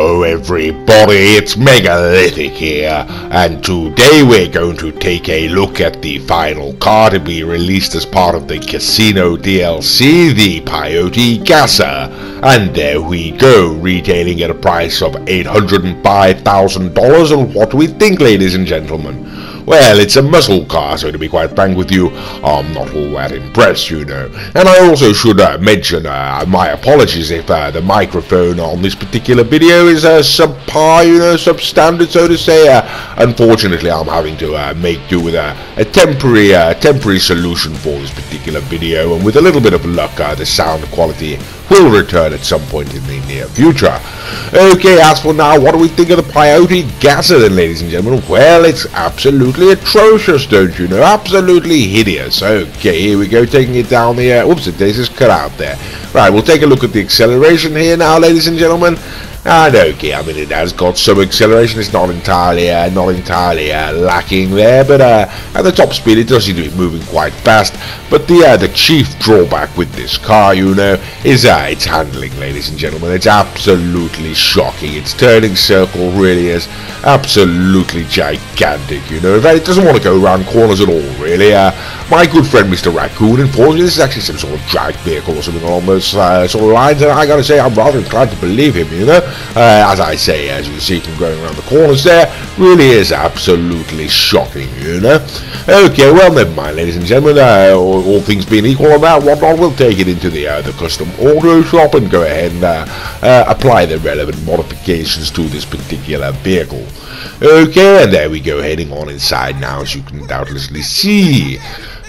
Hello everybody, it's Megalithic here, and today we're going to take a look at the final car to be released as part of the Casino DLC, the Peyote Gasser. And there we go, retailing at a price of $805,000, and what do we think, ladies and gentlemen? Well, it's a muscle car, so to be quite frank with you, I'm not all that impressed, you know. And I also should mention my apologies if the microphone on this particular video is subpar, you know, substandard, so to say. Unfortunately, I'm having to make do with a temporary solution for this particular video, and with a little bit of luck, the sound quality will return at some point in the near future. Okay, as for now, what do we think of the Peyote Gasser then, ladies and gentlemen? Well, it's absolutely atrocious, don't you know? Absolutely hideous. Okay, here we go, taking it down the... Whoops, it just cut out there. Right, we'll take a look at the acceleration here now, ladies and gentlemen. And okay, I mean, it has got some acceleration. It's not entirely lacking there, but at the top speed it does seem to be moving quite fast. But the chief drawback with this car, you know, is its handling, ladies and gentlemen. It's absolutely shocking. Its turning circle really is absolutely gigantic, you know. In fact, it doesn't want to go around corners at all, really. My good friend Mr. Raccoon informs me this is actually some sort of drag vehicle or something along those sort of lines, and I gotta say, I'm rather inclined to believe him, you know. As I say, as you can see from going around the corners there, really is absolutely shocking, you know. Okay, well, never mind, ladies and gentlemen. All things being equal on that whatnot, we'll take it into the custom auto shop and go ahead and apply the relevant modifications to this particular vehicle. Okay, and there we go, heading on inside now, as you can doubtlessly see.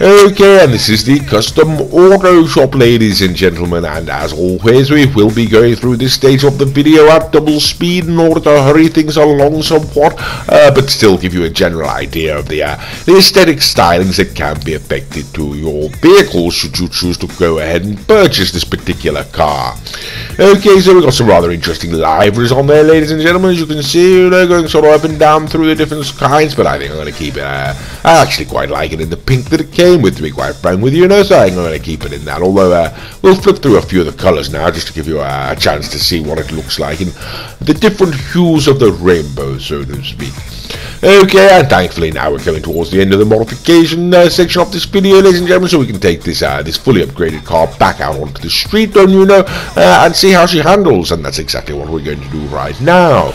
Okay, and this is the custom auto shop, ladies and gentlemen, and as always, we will be going through this stage of the video at double speed in order to hurry things along somewhat, but still give you a general idea of the aesthetic stylings that can be affected to your vehicle should you choose to go ahead and purchase this particular car. Okay, so we've got some rather interesting liveries on there, ladies and gentlemen, as you can see, you know, going sort of up and down through the different kinds, but I think I'm going to keep it, I actually quite like it in the pink that it came with, to be quite frank with you know, so I'm going to keep it in that, although we'll flip through a few of the colours now, just to give you a chance to see what it looks like in the different hues of the rainbow, so to speak. Okay, and thankfully now we're coming towards the end of the modification section of this video, ladies and gentlemen, so we can take this this fully upgraded car back out onto the street, don't you know, and see how she handles, and that's exactly what we're going to do right now.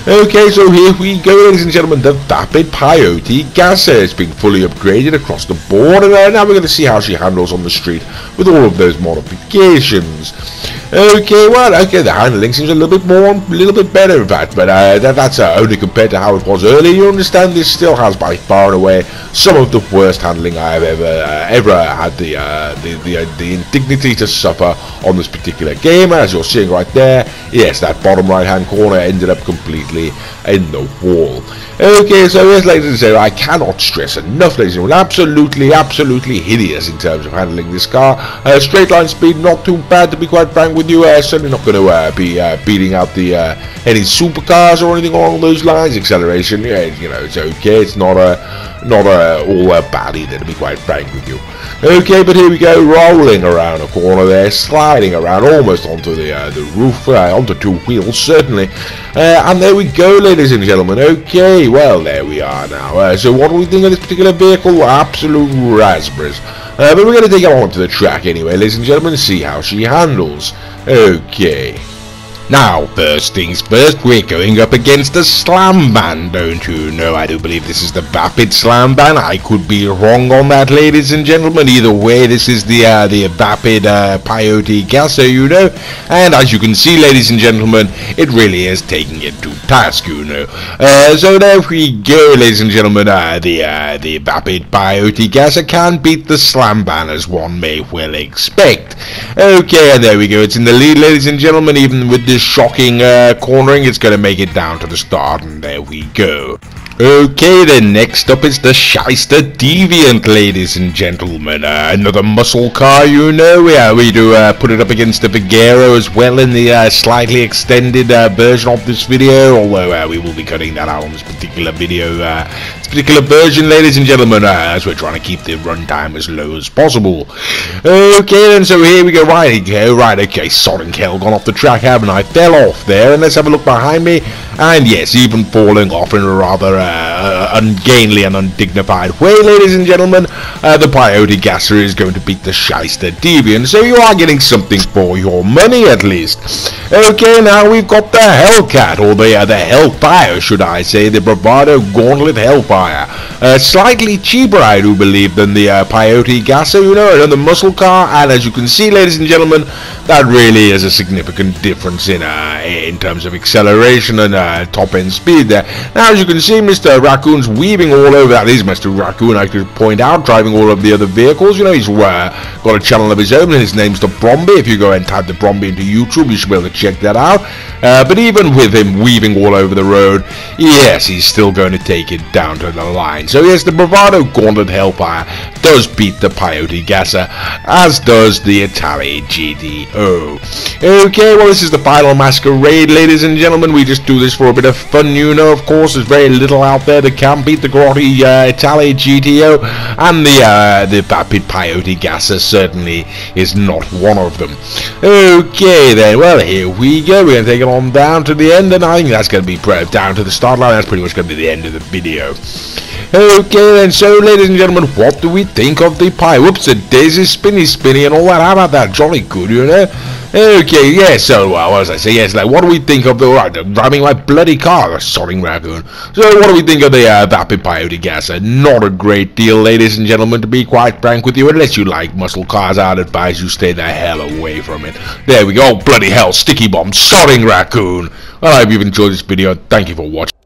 Okay, so here we go, ladies and gentlemen, the Vapid Peyote Gasser. It's been fully upgraded across the board, and now we're going to see how she handles on the street with all of those modifications. Okay, well, okay, the handling seems a little bit better, in fact, but that's only compared to how it was earlier. You understand, this still has by far and away some of the worst handling I've ever had the indignity to suffer on this particular game. As you're seeing right there, yes, that bottom right hand corner ended up completely in the wall. Okay, so yes, ladies and gentlemen, I cannot stress enough, ladies and gentlemen, absolutely hideous in terms of handling this car. Straight line speed, not too bad, to be quite frank with you. Certainly not going to be beating out the any supercars or anything along those lines. Acceleration, yeah, you know, it's okay. It's not all bad either, to be quite frank with you. Okay, but here we go, rolling around a corner there, sliding around almost onto the roof, onto two wheels, certainly. And there we go, ladies and gentlemen. Okay, well, there we are now. So what do we think of this particular vehicle? Absolute raspberries. But we're going to take it onto the track anyway, ladies and gentlemen, to see how she handles. Okay. Now, first things first, we're going up against a slam ban, don't you know? I do believe this is the Vapid slam ban. I could be wrong on that, ladies and gentlemen. Either way, this is the Vapid Peyote Gasser, you know. And as you can see, ladies and gentlemen, it really is taking it to task, you know. So there we go, ladies and gentlemen. The Vapid Peyote Gasser can beat the slam ban, as one may well expect. Okay, and there we go. It's in the lead, ladies and gentlemen, even with this shocking cornering. It's going to make it down to the start, and there we go. Okay, then next up is the Shyster Deviant, ladies and gentlemen. Another muscle car, you know. Yeah, we do put it up against the Vigero as well in the slightly extended version of this video, although we will be cutting that out on this particular video, this particular version, ladies and gentlemen, as we're trying to keep the runtime as low as possible. Okay, then, so here we go. Right, okay, sodding hell, gone off the track, haven't I? Fell off there, and let's have a look behind me. And yes, even falling off in a rather ungainly and undignified way, ladies and gentlemen, the Peyote Gasser is going to beat the Shyster Deviant, so you are getting something for your money at least. Okay, now we've got the Hellcat, or the Hellfire, should I say, the Bravado Gauntlet Hellfire. Slightly cheaper, I do believe, than the Peyote Gasser, you know, another muscle car, and as you can see, ladies and gentlemen, that really is a significant difference in terms of acceleration and top-end speed there. Now, as you can see, Mr. Raccoon's weaving all over. That is Mr. Raccoon, I could point out, driving all of the other vehicles. You know, he's got a channel of his own, and his name's the Bromby. If you go and type the Bromby into YouTube, you should be able to check that out. But even with him weaving all over the road, yes, he's still going to take it down to the line. So yes, the Bravado Gauntlet Hellfire does beat the Peyote Gasser, as does the Italian GTO. Okay, well, this is the final masquerade, ladies and gentlemen. We just do this for a bit of fun, you know. Of course, there's very little out there that can beat the Grotti Italian GTO, and the Vapid Peyote Gasser certainly is not one of them. Okay, then, well, here we go. We're going to take it on down to the end, and I think that's going to be down to the start line. That's pretty much going to be the end of the video. Okay then, so ladies and gentlemen, what do we think of the whoops, the daisy spinny and all that? How about that? Jolly good, you know. Okay, yeah, so, what was I say? Yes, like, what do we think of the, driving my bloody car, the sodding raccoon. So, what do we think of the, Vapid Peyote Gasser? Not a great deal, ladies and gentlemen, to be quite frank with you. Unless you like muscle cars, I'd advise you stay the hell away from it. There we go, oh, bloody hell, sticky bomb, sodding raccoon. Well, I hope you've enjoyed this video. Thank you for watching.